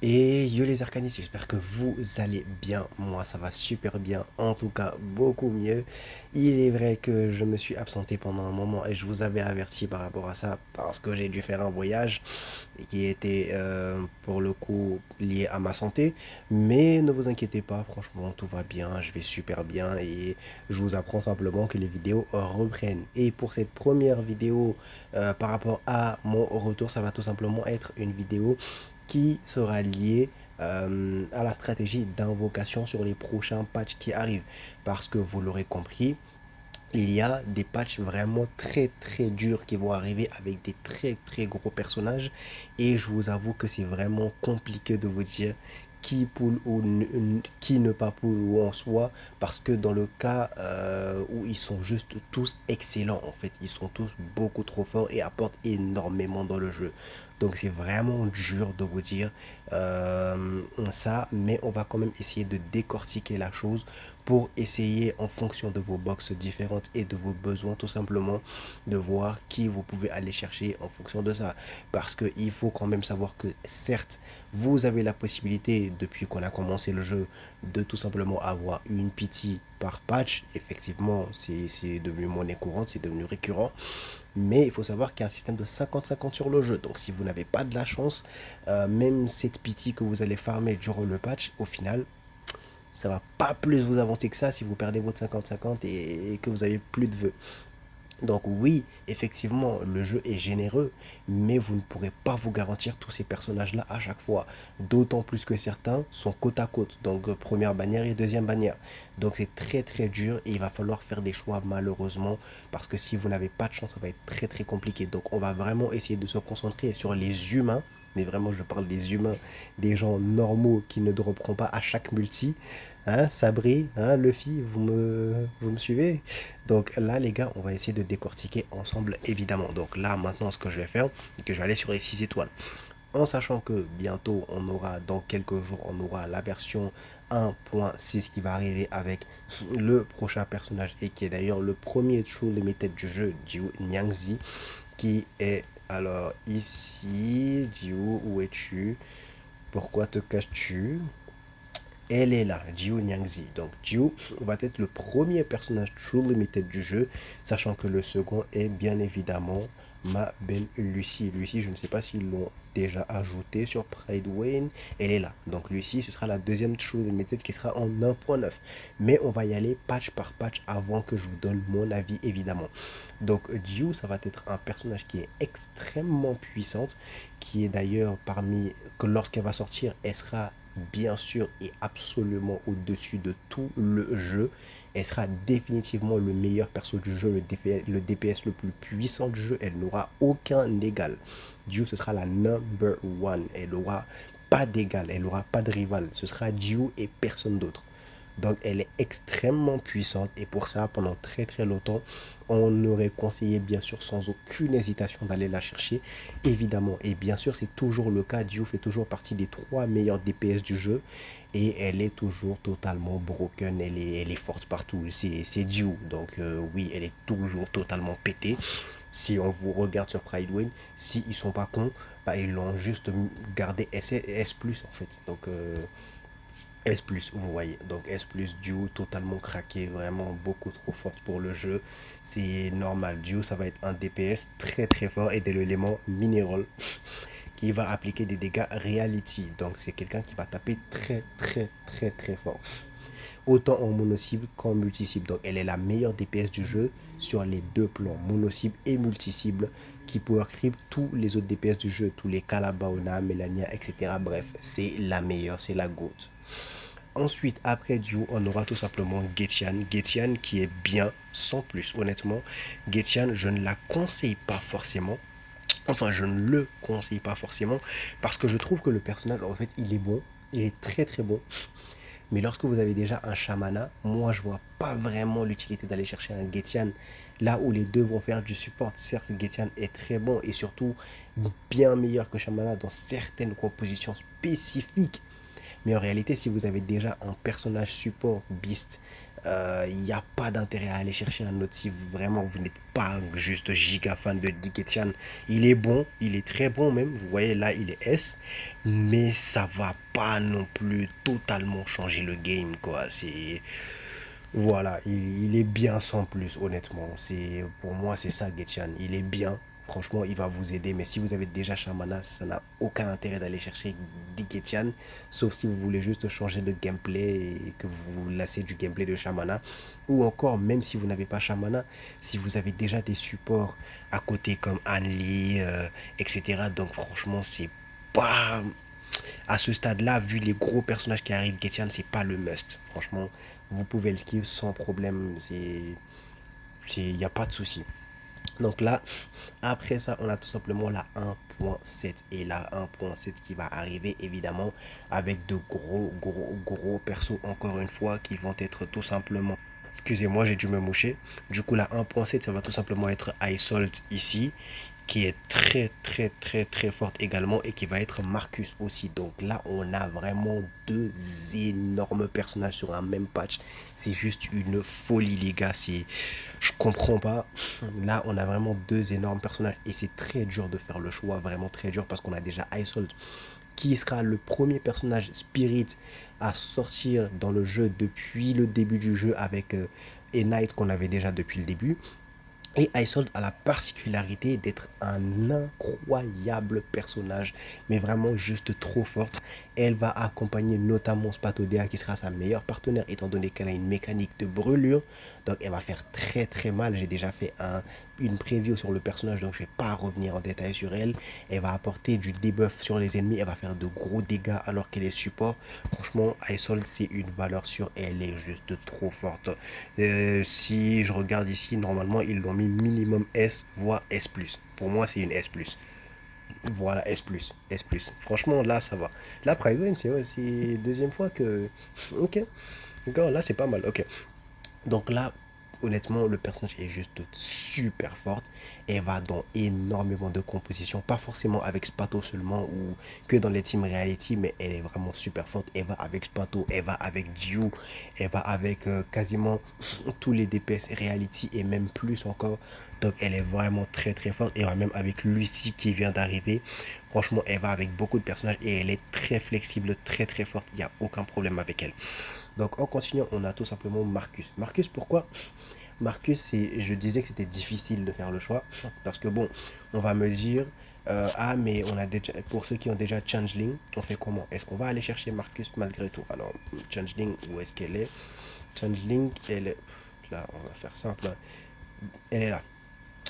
Et yo les arcanistes, j'espère que vous allez bien. Moi, ça va super bien, en tout cas beaucoup mieux. Il est vrai que je me suis absenté pendant un moment et je vous avais averti par rapport à ça parce que j'ai dû faire un voyage et qui était pour le coup lié à ma santé. Mais ne vous inquiétez pas, franchement, tout va bien, je vais super bien et je vous apprends simplement que les vidéos reprennent. Et pour cette première vidéo par rapport à mon retour, ça va tout simplement être une vidéo qui sera lié à la stratégie d'invocation sur les prochains patchs qui arrivent. Parce que vous l'aurez compris, il y a des patchs vraiment très très durs qui vont arriver avec des très très gros personnages. Et je vous avoue que c'est vraiment compliqué de vous dire qui pull ou qui ne pas pull ou en soi. Parce que dans le cas où ils sont juste tous excellents en fait. Ils sont tous beaucoup trop forts et apportent énormément dans le jeu. Donc c'est vraiment dur de vous dire ça, mais on va quand même essayer de décortiquer la chose pour essayer en fonction de vos boxes différentes et de vos besoins tout simplement de voir qui vous pouvez aller chercher en fonction de ça. Parce qu'il faut quand même savoir que certes, vous avez la possibilité depuis qu'on a commencé le jeu de tout simplement avoir une pity par patch. Effectivement, c'est devenu monnaie courante, c'est devenu récurrent. Mais il faut savoir qu'il y a un système de 50-50 sur le jeu. Donc si vous n'avez pas de la chance, même cette pity que vous allez farmer durant le patch, au final, ça va pas plus vous avancer que ça si vous perdez votre 50-50 et que vous avez plus de vœux. Donc oui, effectivement, le jeu est généreux, mais vous ne pourrez pas vous garantir tous ces personnages-là à chaque fois. D'autant plus que certains sont côte à côte, donc première bannière et deuxième bannière. Donc c'est très très dur et il va falloir faire des choix malheureusement, parce que si vous n'avez pas de chance, ça va être très très compliqué. Donc on va vraiment essayer de se concentrer sur les humains, mais vraiment je parle des humains, des gens normaux qui ne dropperont pas à chaque multi. Hein, Sabri, hein, Luffy, vous me suivez? Donc là, les gars, on va essayer de décortiquer ensemble, évidemment. Donc là, maintenant, ce que je vais faire, c'est que je vais aller sur les 6 étoiles. En sachant que bientôt, on aura, dans quelques jours, on aura la version 1.6 qui va arriver avec le prochain personnage et qui est d'ailleurs le premier True Limited du jeu, Jiu Nyangzi, qui est alors ici, Jiu, où es-tu? Pourquoi te caches-tu? Elle est là, Jiu Nyangzi. Donc Jiu va être le premier personnage True Limited du jeu, sachant que le second est bien évidemment ma belle Lucy. Lucy, je ne sais pas s'ils l'ont déjà ajouté sur Pride Wayne. Elle est là. Donc Lucy, ce sera la deuxième True Limited qui sera en 1.9. Mais on va y aller patch par patch avant que je vous donne mon avis évidemment. Donc Jiu, ça va être un personnage qui est extrêmement puissante, qui est d'ailleurs parmi, que lorsqu'elle va sortir, elle sera bien sûr et absolument au-dessus de tout le jeu. Elle sera définitivement le meilleur perso du jeu, le DPS le plus puissant du jeu. Elle n'aura aucun égal. Dio, ce sera la number one. Elle n'aura pas d'égal, elle n'aura pas de rival. Ce sera Dio et personne d'autre. Donc elle est extrêmement puissante et pour ça, pendant très très longtemps, on aurait conseillé bien sûr sans aucune hésitation d'aller la chercher, évidemment. Et bien sûr, c'est toujours le cas. Dio fait toujours partie des 3 meilleurs DPS du jeu et elle est toujours totalement broken. Elle est forte partout. C'est Dio. Donc oui, elle est toujours totalement pétée. Si on vous regarde sur Pride Win, si ils sont pas cons, bah, ils l'ont juste gardé S+, en fait. Donc S+, vous voyez. Donc S+, Duo, totalement craqué, vraiment beaucoup trop forte pour le jeu. C'est normal. Duo, ça va être un DPS très très fort et de l'élément mineral qui va appliquer des dégâts reality. Donc c'est quelqu'un qui va taper très très très très fort. Autant en mono-cible qu'en multi-cible. Donc elle est la meilleure DPS du jeu sur les deux plans, mono-cible et multi-cible, qui power creep tous les autres DPS du jeu, tous les Calabaona, Melania, etc. Bref, c'est la meilleure, c'est la GOAT. Ensuite, après Duo, on aura tout simplement Getian. Getian qui est bien, sans plus. Honnêtement, Getian, je ne la conseille pas forcément. Enfin, je ne le conseille pas forcément parce que je trouve que le personnage, en fait, il est bon. Il est très très bon. Mais lorsque vous avez déjà un Shamana, moi je vois pas vraiment l'utilité d'aller chercher un Getian. Là où les deux vont faire du support, certes Getian est très bon et surtout bien meilleur que Shamana dans certaines compositions spécifiques. Mais en réalité, si vous avez déjà un personnage support Beast, il n'y a pas d'intérêt à aller chercher un autre si vraiment vous n'êtes pas juste giga fan de Diketian. Il est bon, il est très bon même. Vous voyez là, il est S, mais ça va pas non plus totalement changer le game, quoi. C'est voilà, il est bien sans plus, honnêtement. Pour moi, c'est ça, Getchan. Il est bien. Franchement, il va vous aider. Mais si vous avez déjà Shamana, ça n'a aucun intérêt d'aller chercher Getchan. Sauf si vous voulez juste changer de gameplay et que vous vous lassez du gameplay de Shamana. Ou encore, même si vous n'avez pas Shamana, si vous avez déjà des supports à côté comme Anli, etc. Donc, franchement, c'est pas à ce stade-là, vu les gros personnages qui arrivent, Getian, c'est pas le must. Franchement, vous pouvez le skip sans problème. Il n'y a pas de souci. Donc là, après ça, on a tout simplement la 1.7. Et la 1.7 qui va arriver, évidemment, avec de gros persos, encore une fois, qui vont être tout simplement... Excusez-moi, j'ai dû me moucher. Du coup, la 1.7, ça va tout simplement être Isolt ici, qui est très forte également et qui va être Marcus aussi. Donc là, on a vraiment deux énormes personnages sur un même patch. C'est juste une folie, les gars. Je comprends pas. Là, on a vraiment deux énormes personnages et c'est très dur de faire le choix, vraiment très dur parce qu'on a déjà Isolt qui sera le premier personnage Spirit à sortir dans le jeu depuis le début du jeu avec A Knight qu'on avait déjà depuis le début. Et Isolde a la particularité d'être un incroyable personnage, mais vraiment juste trop forte. Elle va accompagner notamment Spatodea qui sera sa meilleure partenaire étant donné qu'elle a une mécanique de brûlure. Donc elle va faire très mal. J'ai déjà fait une preview sur le personnage, donc je ne vais pas revenir en détail sur elle. Elle va apporter du debuff sur les ennemis, elle va faire de gros dégâts alors qu'elle est support. Franchement, Isolde c'est une valeur sûre et elle est juste trop forte. Si je regarde ici, normalement ils l'ont mis minimum S, voire S+. Pour moi c'est une S+. Voilà, S+, S+. Franchement, là, ça va. Là, Pride c'est deuxième fois que... Ok, d'accord, là, c'est pas mal, ok. Donc là, honnêtement, le personnage est juste super forte. Elle va dans énormément de compositions, pas forcément avec Spato seulement ou que dans les teams reality, mais elle est vraiment super forte. Elle va avec Spato, elle va avec Diu, elle va avec quasiment tous les DPS reality et même plus encore. Donc elle est vraiment très forte. Elle va même avec Lucy qui vient d'arriver. Franchement, elle va avec beaucoup de personnages et elle est très flexible, très forte. Il n'y a aucun problème avec elle. Donc en continuant, on a tout simplement Marcus. Marcus, pourquoi Marcus, je disais que c'était difficile de faire le choix. Parce que bon, on va me dire, ah mais on a déjà, pour ceux qui ont déjà Changeling, on fait comment? Est-ce qu'on va aller chercher Marcus malgré tout? Alors, Changeling, où est-ce qu'elle est? Changeling, elle est... Là, on va faire simple. Elle est là.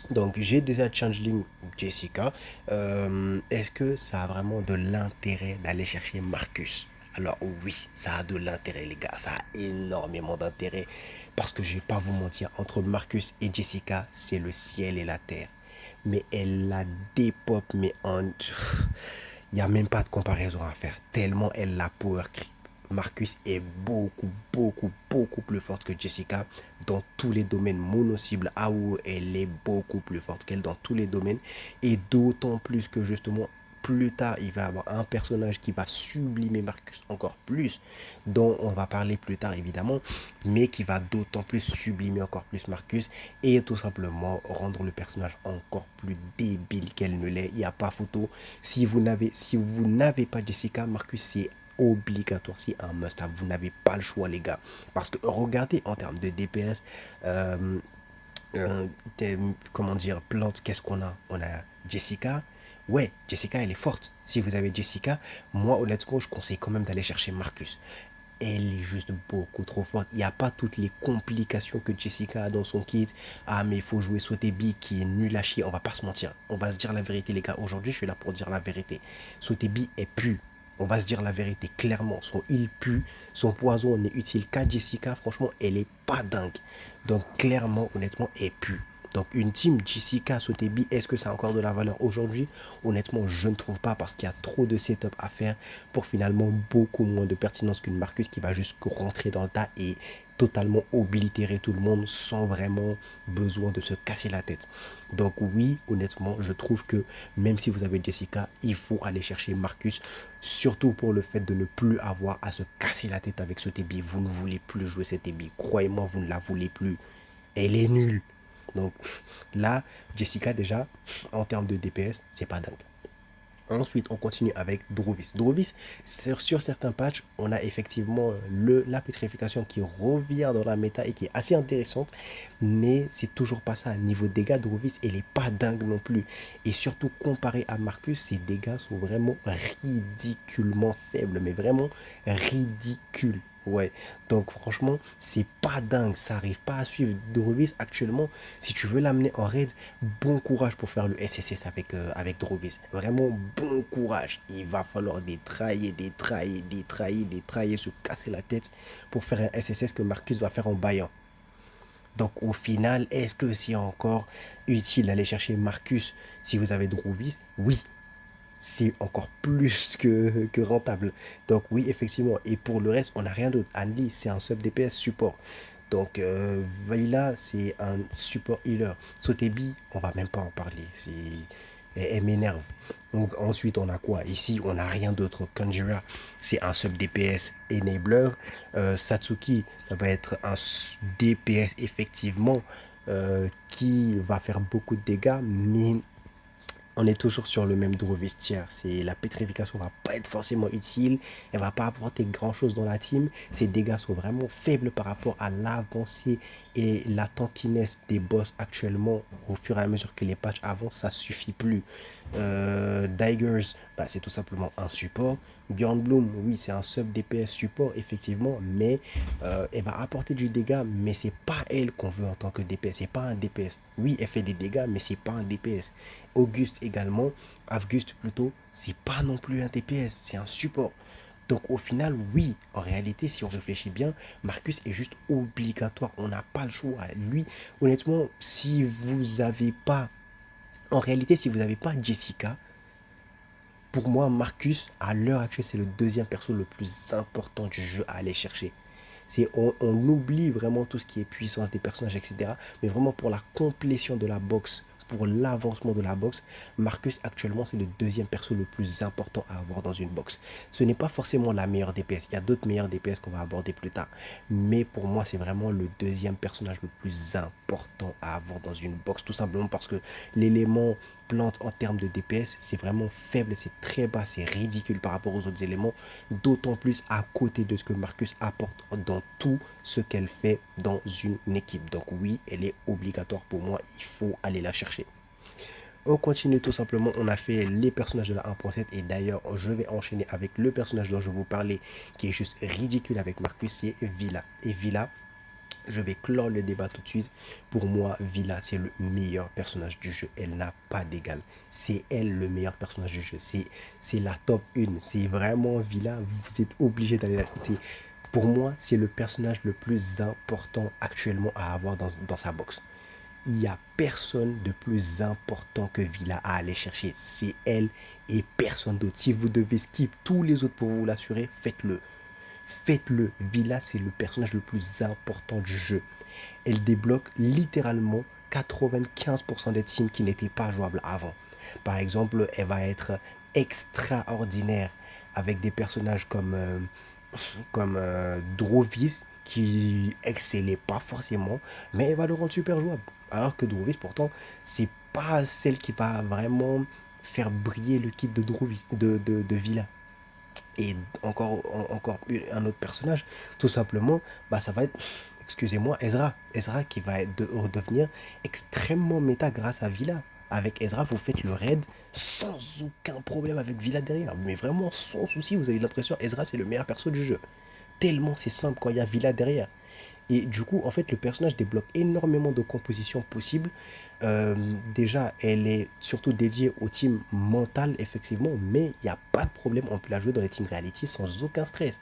Donc j'ai déjà Changeling Jessica. Est-ce que ça a vraiment de l'intérêt d'aller chercher Marcus? Alors oui, ça a de l'intérêt les gars, ça a énormément d'intérêt. Parce que je vais pas vous mentir, entre Marcus et Jessica, c'est le ciel et la terre. Mais elle la dépop, mais en... Il n'y a même pas de comparaison à faire. Tellement elle la power creep. Marcus est beaucoup plus forte que Jessica dans tous les domaines mono-cible. AOE, elle est beaucoup plus forte qu'elle dans tous les domaines. Et d'autant plus que justement, plus tard, il va y avoir un personnage qui va sublimer Marcus encore plus, dont on va parler plus tard évidemment, mais qui va d'autant plus sublimer encore plus Marcus et tout simplement rendre le personnage encore plus débile qu'elle ne l'est. Il n'y a pas photo. Si vous n'avez pas Jessica, Marcus, c'est obligatoire, c'est un must-have. Vous n'avez pas le choix, les gars. Parce que regardez en termes de DPS, euh, comment dire, plante, qu'est-ce qu'on a? On a Jessica. Ouais, Jessica, elle est forte. Si vous avez Jessica, moi, honnêtement, je conseille quand même d'aller chercher Marcus. Elle est juste beaucoup trop forte. Il n'y a pas toutes les complications que Jessica a dans son kit. Ah, mais il faut jouer Sotebi qui est nul à chier. On va pas se mentir. On va se dire la vérité, les gars. Aujourd'hui, je suis là pour dire la vérité. Sotebi est pu. On va se dire la vérité clairement. Son heal pue, son poison n'est utile qu'à Jessica. Franchement, elle est pas dingue. Donc clairement, honnêtement, elle pue. Donc une team Jessica Sotheby, est-ce que ça a encore de la valeur aujourd'hui? Honnêtement, je ne trouve pas parce qu'il y a trop de setup à faire pour finalement beaucoup moins de pertinence qu'une Marcus qui va juste rentrer dans le tas et totalement oblitérer tout le monde sans vraiment besoin de se casser la tête. Donc oui, honnêtement, je trouve que même si vous avez Jessica, il faut aller chercher Marcus, surtout pour le fait de ne plus avoir à se casser la tête avec ce TB. Vous ne voulez plus jouer cette TB. Croyez-moi, vous ne la voulez plus. Elle est nulle. Donc là, Jessica déjà, en termes de DPS, c'est pas dingue. Ensuite, on continue avec Drovis. Drovis, sur certains patchs, on a effectivement la pétrification qui revient dans la méta et qui est assez intéressante, mais c'est toujours pas ça. Niveau dégâts, Drovis, elle est pas dingue non plus. Et surtout, comparé à Marcus, ses dégâts sont vraiment ridiculement faibles, mais vraiment ridicules. Ouais, donc franchement, c'est pas dingue, ça arrive pas à suivre Drovis actuellement. Si tu veux l'amener en raid, bon courage pour faire le SSS avec Drovis. Vraiment bon courage. Il va falloir détrailler, se casser la tête pour faire un SSS que Marcus va faire en baillant. Donc au final, est-ce que c'est encore utile d'aller chercher Marcus si vous avez Drovis? Oui, c'est encore plus que rentable. Donc oui, effectivement. Et pour le reste, on n'a rien d'autre. Andy, c'est un sub DPS support. Donc Vayla, c'est un support healer. Sotebi, on va même pas en parler. Elle m'énerve. Donc ensuite, on a quoi? Ici, on n'a rien d'autre. Conjura, c'est un sub DPS enabler. Satsuki, ça va être un DPS effectivement qui va faire beaucoup de dégâts, mais on est toujours sur le même dos vestiaire. C'est la pétrification va pas être forcément utile. Elle va pas apporter grand chose dans la team. Ses dégâts sont vraiment faibles par rapport à l'avancée et la tankiness des boss actuellement. Au fur et à mesure que les patchs avancent, ça suffit plus. Daggers, bah, c'est tout simplement un support. Bjorn Bloom, oui, c'est un sub DPS support, effectivement, mais elle va apporter du dégât, mais c'est pas elle qu'on veut en tant que DPS, c'est pas un DPS. Oui, elle fait des dégâts, mais c'est pas un DPS. Auguste également, Auguste plutôt, c'est pas non plus un DPS, c'est un support. Donc au final, oui, en réalité, si on réfléchit bien, Marcus est juste obligatoire, on n'a pas le choix. Lui, honnêtement, si vous avez pas, en réalité, si vous n'avez pas Jessica, pour moi, Marcus, à l'heure actuelle, c'est le deuxième perso le plus important du jeu à aller chercher. On oublie vraiment tout ce qui est puissance des personnages, etc. Mais vraiment pour la complétion de la boxe, pour l'avancement de la boxe, Marcus actuellement c'est le deuxième perso le plus important à avoir dans une boxe. Ce n'est pas forcément la meilleure DPS, il y a d'autres meilleures DPS qu'on va aborder plus tard. Mais pour moi c'est vraiment le deuxième personnage le plus important à avoir dans une boxe, tout simplement parce que l'élément plante en termes de DPS, c'est vraiment faible, c'est très bas, c'est ridicule par rapport aux autres éléments, d'autant plus à côté de ce que Marcus apporte dans tout ce qu'elle fait dans une équipe. Donc oui, elle est obligatoire pour moi, il faut aller la chercher. On continue tout simplement, on a fait les personnages de la 1.7 et d'ailleurs je vais enchaîner avec le personnage dont je vous parlais qui est juste ridicule avec Marcus, c'est Villa. Et Villa, je vais clore le débat tout de suite. Pour moi, Villa, c'est le meilleur personnage du jeu. Elle n'a pas d'égal. C'est elle le meilleur personnage du jeu. C'est la top 1. C'est vraiment Villa. Vous êtes obligé d'aller là. Pour moi, c'est le personnage le plus important actuellement à avoir dans sa box. Il n'y a personne de plus important que Villa à aller chercher. C'est elle et personne d'autre. Si vous devez skip tous les autres pour vous l'assurer, faites-le. Faites-le. Villa, c'est le personnage le plus important du jeu. Elle débloque littéralement 95% des teams qui n'étaient pas jouables avant. Par exemple, elle va être extraordinaire avec des personnages comme Drovis qui excellait pas forcément, mais elle va le rendre super jouable. Alors que Drovis, pourtant, c'est pas celle qui va vraiment faire briller le kit de Drovis, de Villa. Et encore un autre personnage, tout simplement, bah ça va être, excusez-moi, Ezra. Ezra qui va redevenir extrêmement méta grâce à Villa. Avec Ezra, vous faites le raid sans aucun problème avec Villa derrière. Mais vraiment sans souci, vous avez l'impression Ezra c'est le meilleur perso du jeu. Tellement c'est simple quand il y a Villa derrière. Et du coup, en fait, le personnage débloque énormément de compositions possibles. Déjà, elle est surtout dédiée au team mental, effectivement, mais il n'y a pas de problème, on peut la jouer dans les teams reality sans aucun stress.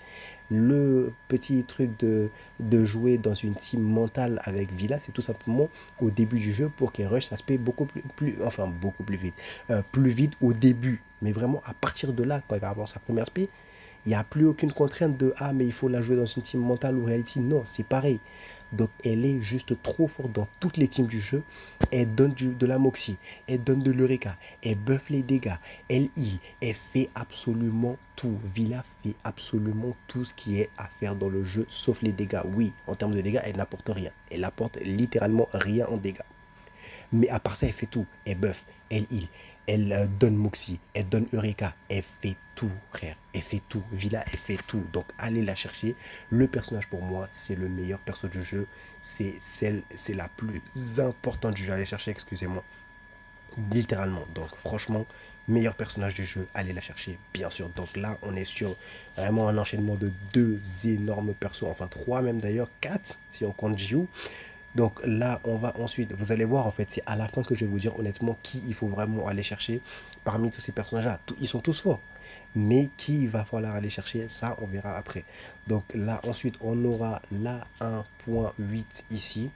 Le petit truc de jouer dans une team mentale avec Villa, c'est tout simplement au début du jeu pour qu'elle rush ça se paye enfin beaucoup plus vite au début. Mais vraiment, à partir de là, quand il va avoir sa première spé, il n'y a plus aucune contrainte de ah, mais il faut la jouer dans une team mentale ou reality. Non, c'est pareil. Donc, elle est juste trop forte dans toutes les teams du jeu. Elle donne de la moxie, elle donne de l'eureka, elle buff les dégâts, elle heal, elle fait absolument tout. Villa fait absolument tout ce qui est à faire dans le jeu, sauf les dégâts. Oui, en termes de dégâts, elle n'apporte rien. Elle apporte littéralement rien en dégâts. Mais à part ça, elle fait tout. Elle buff, elle heal, elle donne Moxie, elle donne Eureka, elle fait tout, frère. Elle fait tout. Villa, elle fait tout. Donc allez la chercher. Le personnage pour moi, c'est le meilleur perso du jeu. C'est la plus importante du jeu. Allez chercher, excusez-moi. Littéralement. Donc franchement, meilleur personnage du jeu, allez la chercher, bien sûr. Donc là, on est sur vraiment un enchaînement de deux énormes persos, enfin trois même d'ailleurs, quatre si on compte Jiu. Donc là, on va ensuite, vous allez voir en fait, c'est à la fin que je vais vous dire honnêtement qui il faut vraiment aller chercher parmi tous ces personnages-là. Ils sont tous forts, mais qui il va falloir aller chercher, ça on verra après. Donc là, ensuite, on aura la 1.8 ici.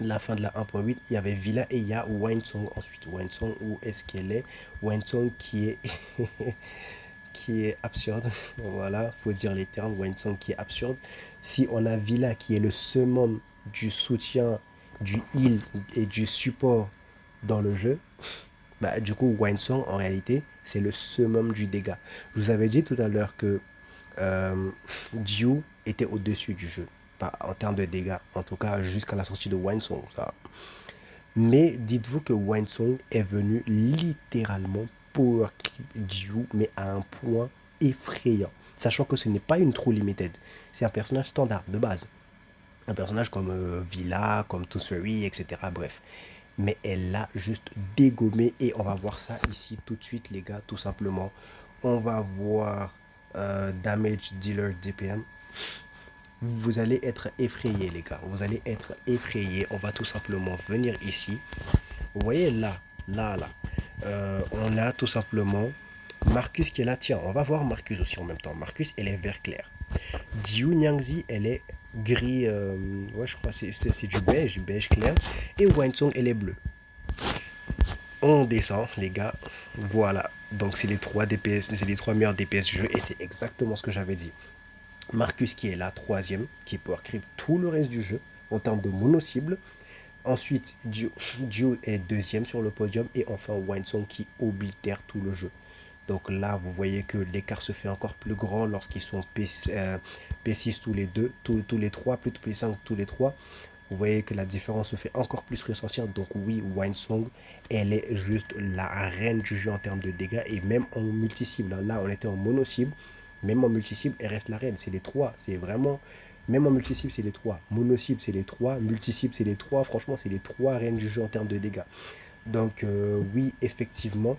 La fin de la 1.8, il y avait Villa et il y a Winesong ensuite. Winesong, où est-ce qu'elle est? Winesong qui est qui est absurde. Voilà, faut dire les termes. Winesong qui est absurde. Si on a Villa qui est le summum du soutien, du heal et du support dans le jeu, bah, du coup, Winesong, en réalité, c'est le summum du dégât. Je vous avais dit tout à l'heure que euh, Jiu était au-dessus du jeu, pas en termes de dégâts, en tout cas jusqu'à la sortie de Winesong. Ça. Mais dites-vous que Winesong est venu littéralement power creep Jiu, mais à un point effrayant. Sachant que ce n'est pas une True Limited, c'est un personnage standard de base. Un personnage comme Villa, comme Tosseri, etc. Bref. Mais elle l'a juste dégommé et on va voir ça ici tout de suite, les gars, tout simplement. On va voir Damage Dealer DPM. Vous allez être effrayés, les gars. Vous allez être effrayés. On va tout simplement venir ici. Vous voyez là, là. On a tout simplement Marcus qui est là. Tiens, on va voir Marcus aussi en même temps. Marcus, elle est vert clair. Jiu Nyangzi, elle est gris. Ouais, je crois que c'est du beige clair. Et Winesong, elle est bleue. On descend, les gars. Voilà. Donc, c'est les 3 DPS, c'est les 3 meilleurs DPS du jeu. Et c'est exactement ce que j'avais dit. Marcus qui est là, troisième, qui peut creep tout le reste du jeu en termes de mono-cible. Ensuite, Dio est deuxième sur le podium. Et enfin, Winesong qui oblitère tout le jeu. Donc là, vous voyez que l'écart se fait encore plus grand lorsqu'ils sont P6 tous les deux, tous les trois, plutôt P5 tous les trois. Vous voyez que la différence se fait encore plus ressentir. Donc oui, Winesong, elle est juste la reine du jeu en termes de dégâts. Et même en multi-cible, là on était en mono-cible. Même en multi-cible, elle reste la reine. C'est les trois. C'est vraiment... Même en multi-cible, c'est les trois. Mono-cible, c'est les trois. Multi-cible, c'est les trois. Franchement, c'est les trois reines du jeu en termes de dégâts. Donc oui, effectivement,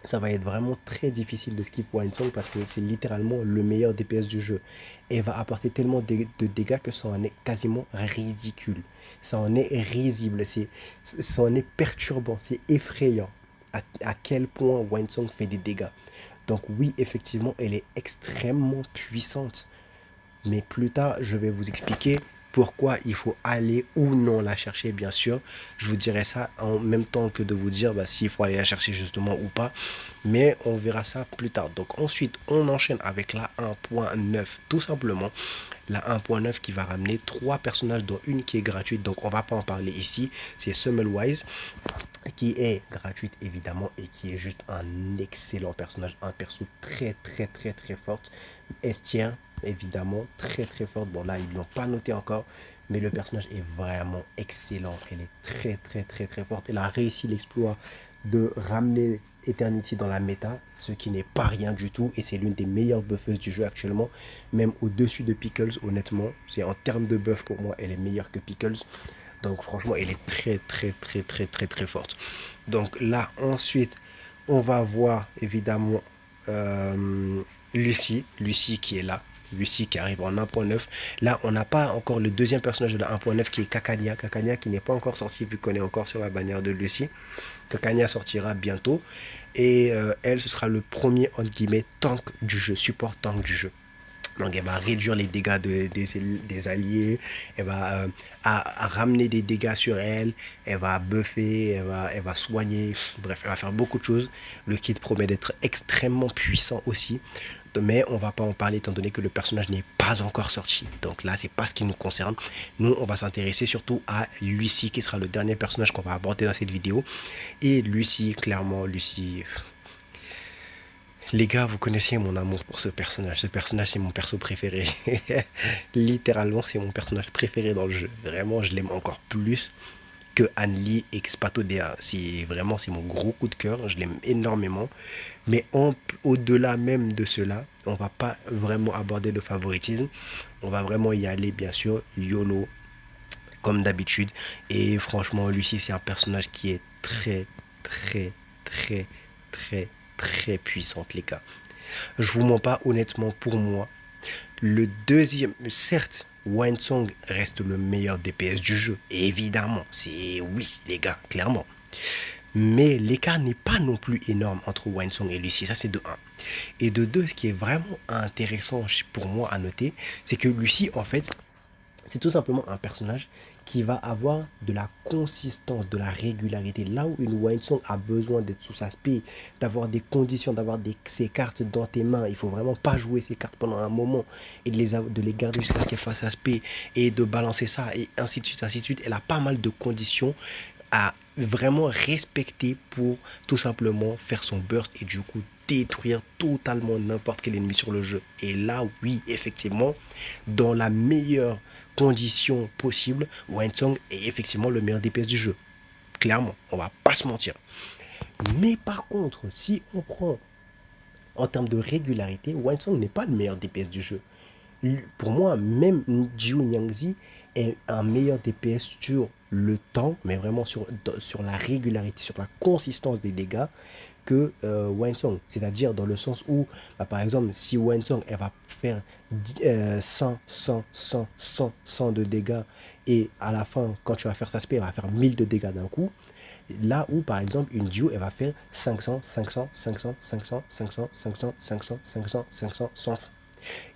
ça va être vraiment très difficile de skip Winesong parce que c'est littéralement le meilleur DPS du jeu. Et va apporter tellement de dégâts que ça en est quasiment ridicule. Ça en est risible, ça en est perturbant, c'est effrayant à quel point Winesong fait des dégâts. Donc oui, effectivement, elle est extrêmement puissante. Mais plus tard, je vais vous expliquer pourquoi il faut aller ou non la chercher, bien sûr. Je vous dirai ça en même temps que de vous dire s'il faut aller la chercher justement ou pas. Mais on verra ça plus tard. Donc ensuite, on enchaîne avec la 1.9. Tout simplement, la 1.9 qui va ramener 3 personnages, dont une qui est gratuite. Donc on va pas en parler ici. C'est Summelwise, qui est gratuite évidemment et qui est juste un excellent personnage. Un perso très forte. Estière, évidemment, très forte. Bon là, ils ne l'ont pas noté encore. Mais le personnage est vraiment excellent. Elle est très forte. Elle a réussi l'exploit de ramener Eternity dans la méta, ce qui n'est pas rien du tout. Et c'est l'une des meilleures buffeuses du jeu actuellement. Même au-dessus de Pickles, honnêtement. C'est en termes de buff, pour moi, elle est meilleure que Pickles. Donc franchement, elle est très forte. Donc là, ensuite, on va voir évidemment Lucie qui est là. Lucy qui arrive en 1.9. Là, on n'a pas encore le deuxième personnage de la 1.9 qui est Kakania. Kakania qui n'est pas encore sorti vu qu'on est encore sur la bannière de Lucy. Kakania sortira bientôt. Et elle, ce sera le premier, entre guillemets, tank du jeu, support tank du jeu. Donc elle va réduire les dégâts des alliés, elle va à ramener des dégâts sur elle, elle va buffer, elle va soigner, bref, elle va faire beaucoup de choses. Le kit promet d'être extrêmement puissant aussi, mais on va pas en parler étant donné que le personnage n'est pas encore sorti. Donc là, c'est pas ce qui nous concerne. Nous, on va s'intéresser surtout à Lucy, qui sera le dernier personnage qu'on va aborder dans cette vidéo. Et Lucy, clairement, Lucy... Les gars, vous connaissez mon amour pour ce personnage. Ce personnage, c'est mon perso préféré. Littéralement, c'est mon personnage préféré dans le jeu. Vraiment, je l'aime encore plus que Anli et Spatodea. C'est vraiment, c'est mon gros coup de cœur. Je l'aime énormément. Mais au-delà même de cela, on va pas vraiment aborder le favoritisme. On va vraiment y aller, bien sûr, YOLO, comme d'habitude. Et franchement, Lucy, c'est un personnage qui est très, très, très, très, très puissante, les gars. Je vous mens pas, honnêtement, pour moi, le deuxième, certes, Wansong reste le meilleur DPS du jeu, évidemment, c'est oui, les gars, clairement. Mais l'écart n'est pas non plus énorme entre Wansong et Lucy, ça c'est de 1. Et de 2, ce qui est vraiment intéressant pour moi à noter, c'est que Lucy, en fait, c'est tout simplement un personnage qui va avoir de la consistance, de la régularité. Là où une Wansong a besoin d'être sous sa spé, d'avoir des conditions, d'avoir ses cartes dans tes mains. Il faut vraiment pas jouer ces cartes pendant un moment et de les garder jusqu'à ce qu'elle fasse sa spé et de balancer ça et ainsi de suite, ainsi de suite. Elle a pas mal de conditions à vraiment respecter pour tout simplement faire son burst et du coup détruire totalement n'importe quel ennemi sur le jeu. Et là, oui, effectivement, dans la meilleure condition possible, Wansong est effectivement le meilleur DPS du jeu. Clairement, on va pas se mentir. Mais par contre, si on prend en termes de régularité, Wansong n'est pas le meilleur DPS du jeu. Pour moi, même Jiu Nyangzi est un meilleur DPS sur le temps, mais vraiment sur la régularité, sur la consistance des dégâts que Wansong. C'est-à-dire dans le sens où, bah, par exemple, si Wansong, elle va faire 100, 100, 100, 100, 100 de dégâts, et à la fin, quand tu vas faire sa spé, elle va faire 1000 de dégâts d'un coup. Là où, par exemple, une Jiu, elle va faire 500, 500, 500, 500, 500, 500, 500, 500, 500, 100.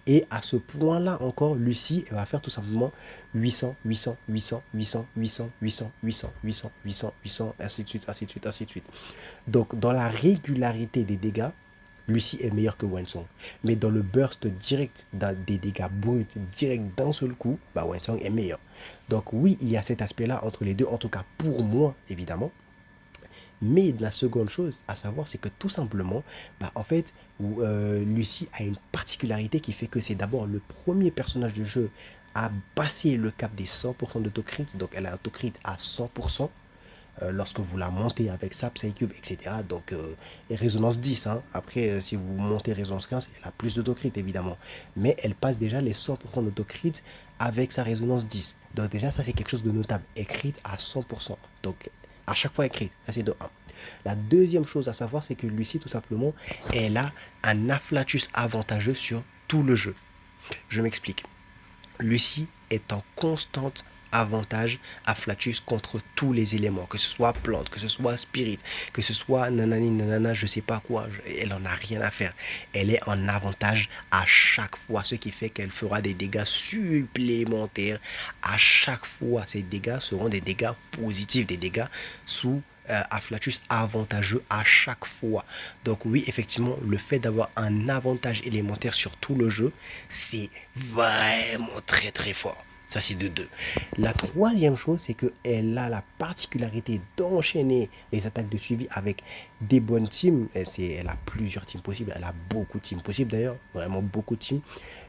Et à ce point-là encore, Lucy, elle va faire tout simplement 800, 800, 800, 800, 800, 800, 800, 800, 800, 800, ainsi de suite, ainsi de suite, ainsi de suite. Donc, dans la régularité des dégâts, Lucy est meilleure que Wansong. Mais dans le burst direct des dégâts bruts, direct d'un seul coup, bah Wansong est meilleur. Donc oui, il y a cet aspect-là entre les deux, en tout cas pour moi, évidemment. Mais la seconde chose à savoir, c'est que tout simplement, bah, en fait, Lucy a une particularité qui fait que c'est d'abord le premier personnage du jeu à passer le cap des 100% d'autocrit. Donc elle a un autocrit à 100%. Lorsque vous la montez avec sa Psycube, etc. Donc, résonance 10. Hein. Après, si vous montez résonance 15, elle a plus d'autocrit, évidemment. Mais elle passe déjà les 100% d'autocrit avec sa résonance 10. Donc, déjà, ça, c'est quelque chose de notable. Elle crit à 100%. Donc, à chaque fois, elle crit. Ça, c'est de 1. La deuxième chose à savoir, c'est que Lucy, tout simplement, elle a un afflatus avantageux sur tout le jeu. Je m'explique. Lucy est en constante avantage afflatus contre tous les éléments, que ce soit plante, que ce soit spirit, que ce soit nanani nanana, je sais pas quoi, elle en a rien à faire. Elle est en avantage à chaque fois, ce qui fait qu'elle fera des dégâts supplémentaires à chaque fois. Ces dégâts seront des dégâts positifs, des dégâts sous afflatus avantageux à chaque fois. Donc oui, effectivement, le fait d'avoir un avantage élémentaire sur tout le jeu, c'est vraiment très très fort. Ça, c'est de 2. La troisième chose, c'est qu'elle a la particularité d'enchaîner les attaques de suivi avec des bonnes teams. Elle a plusieurs teams possibles. Elle a beaucoup de teams possibles d'ailleurs. Vraiment beaucoup de teams.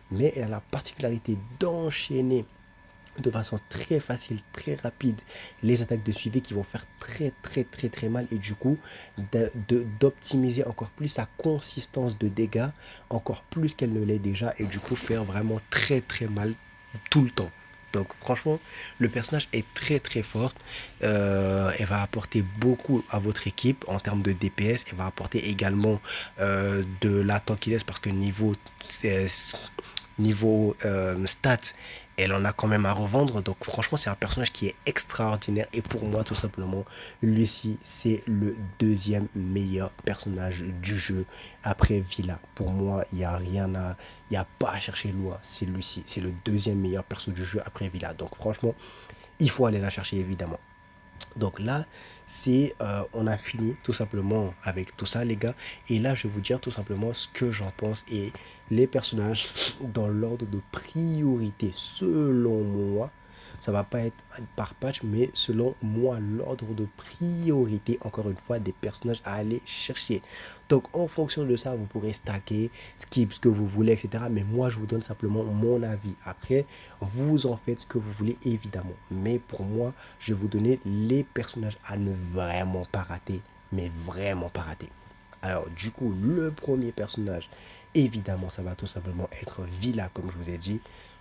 Mais elle a la particularité d'enchaîner de façon très facile, très rapide, les attaques de suivi qui vont faire très très très très mal et du coup d'optimiser encore plus sa consistance de dégâts, encore plus qu'elle ne l'est déjà et du coup faire vraiment très très mal tout le temps. Donc franchement, le personnage est très très fort. Elle va apporter beaucoup à votre équipe en termes de DPS. Elle va apporter également de la tankiness parce que niveau niveau stats, elle en a quand même à revendre. Donc franchement, c'est un personnage qui est extraordinaire. Et pour moi, tout simplement, Lucy, c'est le deuxième meilleur personnage du jeu après Villa. Pour moi, il n'y a rien à... Il n'y a pas à chercher loin. C'est Lucy. C'est le deuxième meilleur perso du jeu après Villa. Donc franchement, il faut aller la chercher évidemment. Donc là, on a fini tout simplement avec tout ça, les gars. Et là, je vais vous dire tout simplement ce que j'en pense et les personnages dans l'ordre de priorité, selon moi. Ça va pas être par patch, mais selon moi, l'ordre de priorité, encore une fois, des personnages à aller chercher. Donc, en fonction de ça, vous pourrez stacker, skip ce que vous voulez, etc. Mais moi, je vous donne simplement mon avis. Après, vous en faites ce que vous voulez, évidemment. Mais pour moi, je vais vous donner les personnages à ne vraiment pas rater. Mais vraiment pas rater. Alors, du coup, le premier personnage, évidemment, ça va tout simplement être Villa, comme je vous ai dit.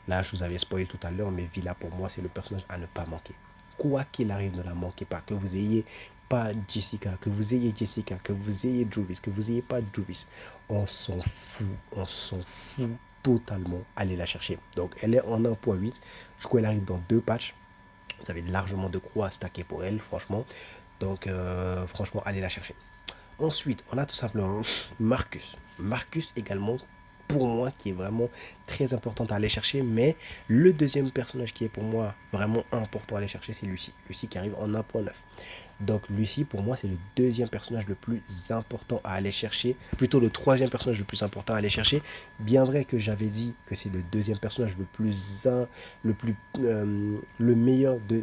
Là, je vous avais spoilé tout à l'heure, mais Villa, pour moi, c'est le personnage à ne pas manquer. Quoi qu'il arrive, ne la manquez pas. Que vous ayez pas Jessica, que vous ayez Jessica, que vous ayez Juvis, que vous ayez pas Juvis, on s'en fout totalement. Allez la chercher. Donc, elle est en 1.8. Je crois qu'elle arrive dans 2 patchs. Vous avez largement de croix à stacker pour elle, franchement. Donc, franchement, allez la chercher. Ensuite, on a tout simplement Marcus. Marcus également, pour moi, qui est vraiment très important à aller chercher. Mais le deuxième personnage qui est pour moi vraiment important à aller chercher, c'est Lucy. Lucy qui arrive en 1.9. Donc Lucy, pour moi, c'est le deuxième personnage le plus important à aller chercher. Plutôt le troisième personnage le plus important à aller chercher. Bien vrai que j'avais dit que c'est le deuxième personnage le meilleur de...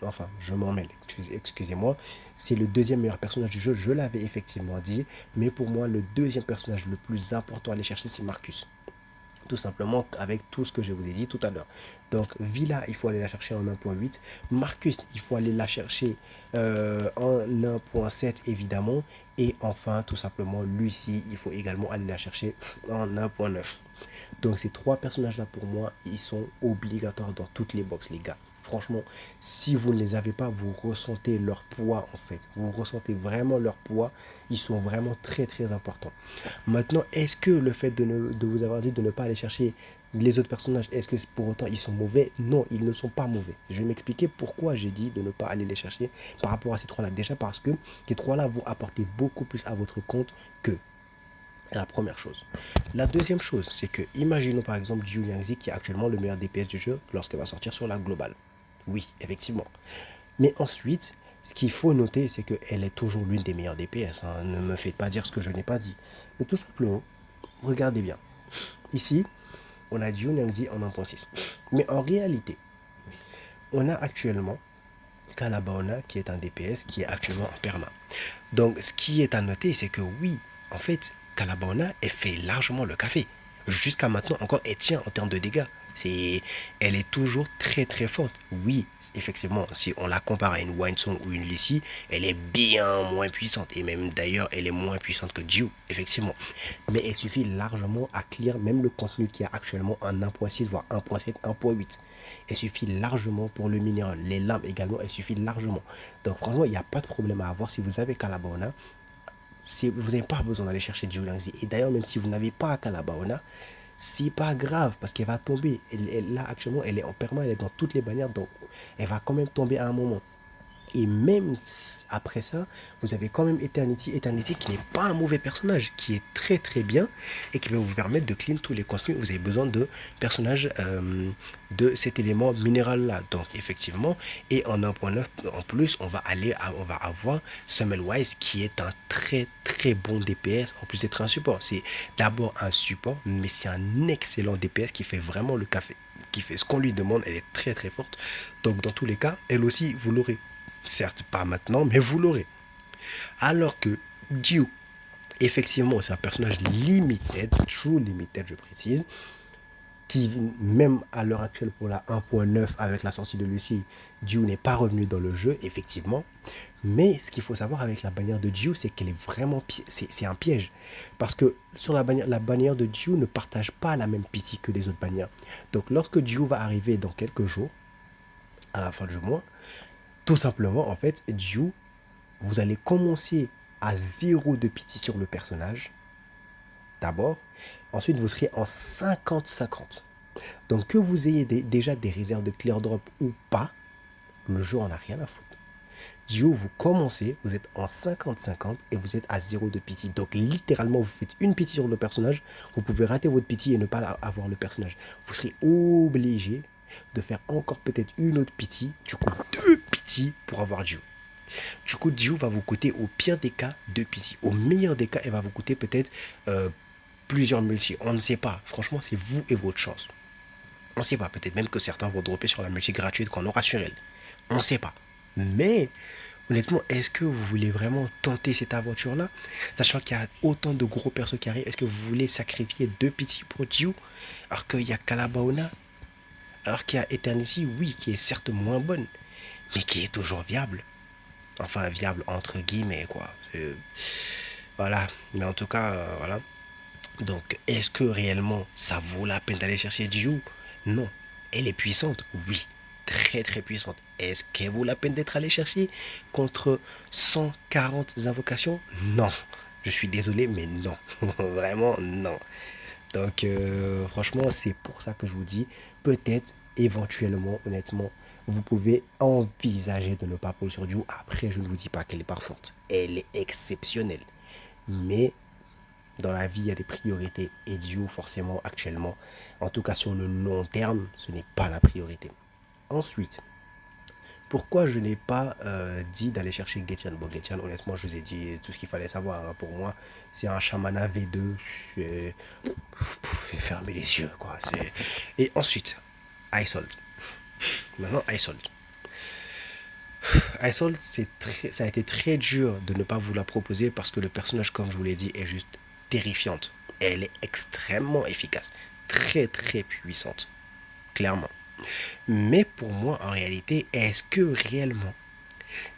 Enfin, je m'en mêle, excusez-moi. C'est le deuxième meilleur personnage du jeu, je l'avais effectivement dit. Mais pour moi, le deuxième personnage le plus important à aller chercher, c'est Marcus. Tout simplement avec tout ce que je vous ai dit tout à l'heure. Donc Villa, il faut aller la chercher en 1.8. Marcus, il faut aller la chercher en 1.7 évidemment. Et enfin, tout simplement, Lucy, il faut également aller la chercher en 1.9. Donc ces trois personnages-là, pour moi, ils sont obligatoires dans toutes les box, les gars. Franchement, si vous ne les avez pas, vous ressentez leur poids, en fait. Vous ressentez vraiment leur poids. Ils sont vraiment très, très importants. Maintenant, est-ce que le fait de vous avoir dit de ne pas aller chercher les autres personnages, est-ce que pour autant ils sont mauvais? Non, ils ne sont pas mauvais. Je vais m'expliquer pourquoi j'ai dit de ne pas aller les chercher par rapport à ces trois-là. Déjà parce que ces trois-là vont apporter beaucoup plus à votre compte que la première chose. La deuxième chose, c'est que imaginons par exemple Jiu Yangzi qui est actuellement le meilleur DPS du jeu lorsqu'elle va sortir sur la globale. Oui, effectivement. Mais ensuite, ce qu'il faut noter, c'est qu'elle est toujours l'une des meilleures DPS. Hein. Ne me faites pas dire ce que je n'ai pas dit. Mais tout simplement, regardez bien. Ici, on a Jiu Yangzi en 1.6. Mais en réalité, on a actuellement Calabaona qui est un DPS qui est actuellement en perma. Donc, ce qui est à noter, c'est que oui, en fait, Calabaona, elle fait largement le café. Jusqu'à maintenant, encore, elle tient en termes de dégâts. Elle est toujours très très forte. Oui, effectivement, si on la compare à une Winsong ou une Lissy, elle est bien moins puissante. Et même d'ailleurs, elle est moins puissante que Jiu, effectivement. Mais elle suffit largement à clear même le contenu qu'il y a actuellement en 1.6, voire 1.7, 1.8. Elle suffit largement pour le minéral. Les lames également, elle suffit largement. Donc franchement, il n'y a pas de problème à avoir si vous avez Calabaona. Vous n'avez pas besoin d'aller chercher Jiu Yangzi. Et d'ailleurs, même si vous n'avez pas Calabaona, c'est pas grave parce qu'elle va tomber. Là, actuellement, elle est en perma, elle est dans toutes les bannières, donc elle va quand même tomber à un moment. Et même après ça, vous avez quand même Eternity. Eternity qui n'est pas un mauvais personnage, qui est très très bien et qui peut vous permettre de clean tous les contenus. Vous avez besoin de personnages de cet élément minéral là. Donc effectivement, et en 1.9 en plus, on va avoir Wise qui est un très très bon DPS en plus d'être un support. C'est d'abord un support, mais c'est un excellent DPS qui fait vraiment le café, qui fait ce qu'on lui demande. Elle est très très forte. Donc dans tous les cas, elle aussi, vous l'aurez. Certes, pas maintenant, mais vous l'aurez. Alors que Jiu, effectivement, c'est un personnage limited, true limited, je précise, qui, même à l'heure actuelle, pour la 1.9, avec la sortie de Lucy, Jiu n'est pas revenu dans le jeu, effectivement. Mais ce qu'il faut savoir avec la bannière de Jiu, c'est qu'elle est vraiment... C'est un piège. Parce que sur la bannière de Jiu ne partage pas la même pitié que les autres bannières. Donc, lorsque Jiu va arriver dans quelques jours, à la fin du mois, tout simplement, en fait, Jiu, vous allez commencer à 0 de pitié sur le personnage. D'abord. Ensuite, vous serez en 50-50. Donc que vous ayez déjà des réserves de clear drop ou pas, le jeu en a rien à foutre. Duo, vous commencez, vous êtes en 50-50 et vous êtes à 0 de pity. Donc littéralement, vous faites une pity sur le personnage, vous pouvez rater votre pity et ne pas avoir le personnage. Vous serez obligé de faire encore peut-être une autre pity, du coup 2 pity pour avoir Duo. Du coup, Duo va vous coûter au pire des cas 2 pity. Au meilleur des cas, elle va vous coûter peut-être plusieurs multi. On ne sait pas. Franchement, c'est vous et votre chance. On ne sait pas. Peut-être même que certains vont dropper sur la multi gratuite qu'on aura sur elle. On ne sait pas. Mais honnêtement, est-ce que vous voulez vraiment tenter cette aventure-là? Sachant qu'il y a autant de gros persos qui arrivent, est-ce que vous voulez sacrifier 2 pity pour Duo? Alors qu'il y a Calabaona, alors qu'il y a Eternity, oui, qui est certes moins bonne, mais qui est toujours viable. Enfin, viable entre guillemets, quoi. Voilà. Mais en tout cas, voilà. Donc, est-ce que réellement ça vaut la peine d'aller chercher Jiu? Non. Elle est puissante, oui. Très très puissante. Est-ce qu'elle vaut la peine d'être allée chercher contre 140 invocations? Non. Je suis désolé, mais non. Vraiment, non. Donc, franchement, c'est pour ça que je vous dis, peut-être, éventuellement, honnêtement, vous pouvez envisager de ne pas pull sur Jiu. Après, je ne vous dis pas qu'elle est parfaite. Elle est exceptionnelle. Mais dans la vie, il y a des priorités. Et Dieu, forcément, actuellement, en tout cas sur le long terme, ce n'est pas la priorité. Ensuite, pourquoi je n'ai pas dit d'aller chercher Getian? Bon, Getian, honnêtement, je vous ai dit tout ce qu'il fallait savoir. Hein. Pour moi, c'est un Shamana V2. Vous pouvez fermer les yeux, quoi. Et ensuite, Isold. Maintenant, Isold. Isold, ça a été très dur de ne pas vous la proposer parce que le personnage, comme je vous l'ai dit, est juste terrifiante. Elle est extrêmement efficace, très très puissante, clairement. Mais pour moi, en réalité, est-ce que réellement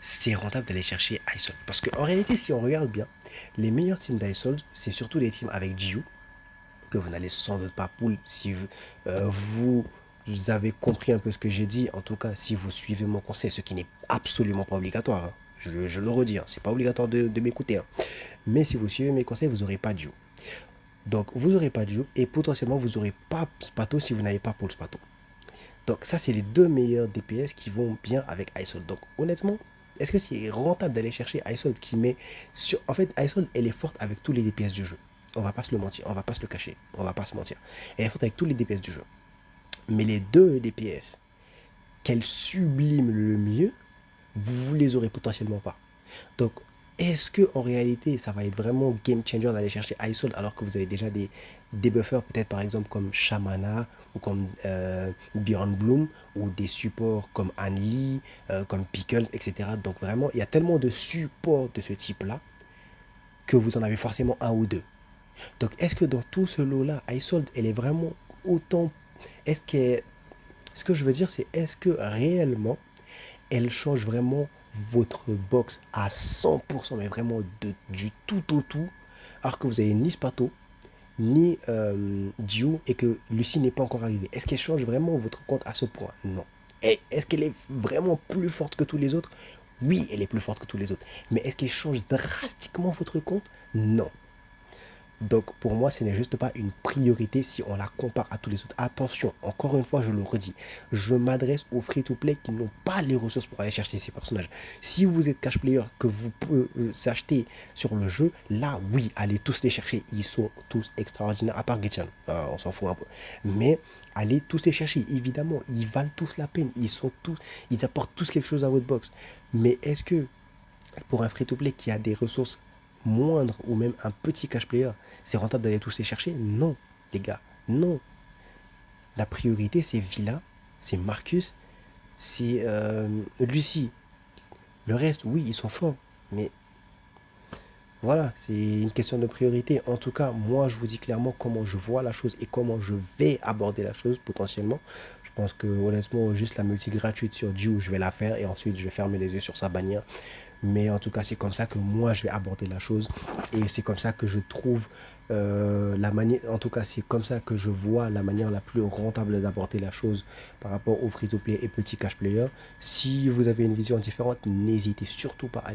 c'est rentable d'aller chercher Isold? Parce qu'en réalité, si on regarde bien, les meilleurs teams d'Isold, c'est surtout les teams avec Jiu, que vous n'allez sans doute pas pull si vous avez compris un peu ce que j'ai dit. En tout cas, si vous suivez mon conseil, ce qui n'est absolument pas obligatoire. Hein. Je le redis, hein, c'est pas obligatoire de m'écouter. Hein. Mais si vous suivez mes conseils, vous n'aurez pas Duo. Donc, vous n'aurez pas Duo et potentiellement, vous n'aurez pas Spato si vous n'avez pas pour le Spato. Donc, ça, c'est les deux meilleurs DPS qui vont bien avec Isold. Donc, honnêtement, est-ce que c'est rentable d'aller chercher Isold qui met sur... En fait, Isold, elle est forte avec tous les DPS du jeu. On va pas se le mentir, on va pas se le cacher, on va pas se mentir. Elle est forte avec tous les DPS du jeu. Mais les deux DPS qu'elle sublime le mieux, vous les aurez potentiellement pas. Donc, est-ce que en réalité, ça va être vraiment game changer d'aller chercher Isold alors que vous avez déjà des buffers, peut-être par exemple comme Shamana ou comme Bjorn Bloom ou des supports comme Anli, comme Pickles, etc. Donc vraiment, il y a tellement de supports de ce type-là que vous en avez forcément un ou deux. Donc, est-ce que dans tout ce lot-là, Isold, elle est vraiment autant... Est-ce que... Ce que je veux dire, c'est est-ce que réellement, elle change vraiment votre box à 100%, mais vraiment du tout au tout, alors que vous avez ni Spato, ni Dio, et que Lucie n'est pas encore arrivée. Est-ce qu'elle change vraiment votre compte à ce point? Non. Est-ce qu'elle est vraiment plus forte que tous les autres? Oui, elle est plus forte que tous les autres. Mais est-ce qu'elle change drastiquement votre compte? Non. Donc pour moi, ce n'est juste pas une priorité si on la compare à tous les autres. Attention, encore une fois, je le redis, je m'adresse aux free-to-play qui n'ont pas les ressources pour aller chercher ces personnages. Si vous êtes cash player, que vous pouvez s'acheter sur le jeu, là oui, allez tous les chercher. Ils sont tous extraordinaires, à part Getian, on s'en fout un peu. Mais allez tous les chercher, évidemment, ils valent tous la peine. Ils apportent tous quelque chose à votre box. Mais est-ce que pour un free-to-play qui a des ressources moindre ou même un petit cash player, c'est rentable d'aller tous les chercher? Non, les gars, non. La priorité, c'est Villa, c'est Marcus, c'est Lucie. Le reste, oui, ils sont forts, mais voilà, c'est une question de priorité. En tout cas, moi, je vous dis clairement comment je vois la chose et comment je vais aborder la chose potentiellement. Je pense que honnêtement, juste la multi gratuite sur Duo, je vais la faire et ensuite je vais fermer les yeux sur sa bannière. Mais en tout cas, c'est comme ça que moi, je vais aborder la chose. Et c'est comme ça que je trouve la manière, en tout cas, c'est comme ça que je vois la manière la plus rentable d'apporter la chose par rapport au free-to-play et petit cash player. Si vous avez une vision différente, n'hésitez surtout pas à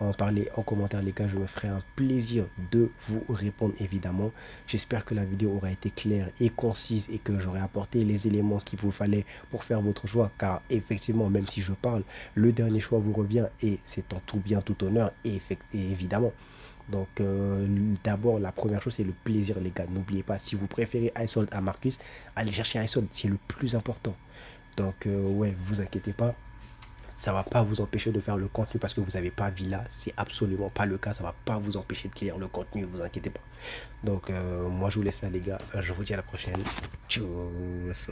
en parler en commentaire, les gars. Je me ferai un plaisir de vous répondre, évidemment. J'espère que la vidéo aura été claire et concise et que j'aurai apporté les éléments qu'il vous fallait pour faire votre choix. Car effectivement, même si je parle, le dernier choix vous revient et c'est en tout bien, tout honneur et évidemment. Donc d'abord, la première chose, c'est le plaisir, les gars. N'oubliez pas, si vous préférez Isold à Marcus, allez chercher Isold, c'est le plus important. Donc ouais, vous inquiétez pas, ça va pas vous empêcher de faire le contenu parce que vous n'avez pas Villa, c'est absolument pas le cas, ça va pas vous empêcher de lire le contenu, vous inquiétez pas. Donc moi je vous laisse là, les gars, je vous dis à la prochaine. Tchuss.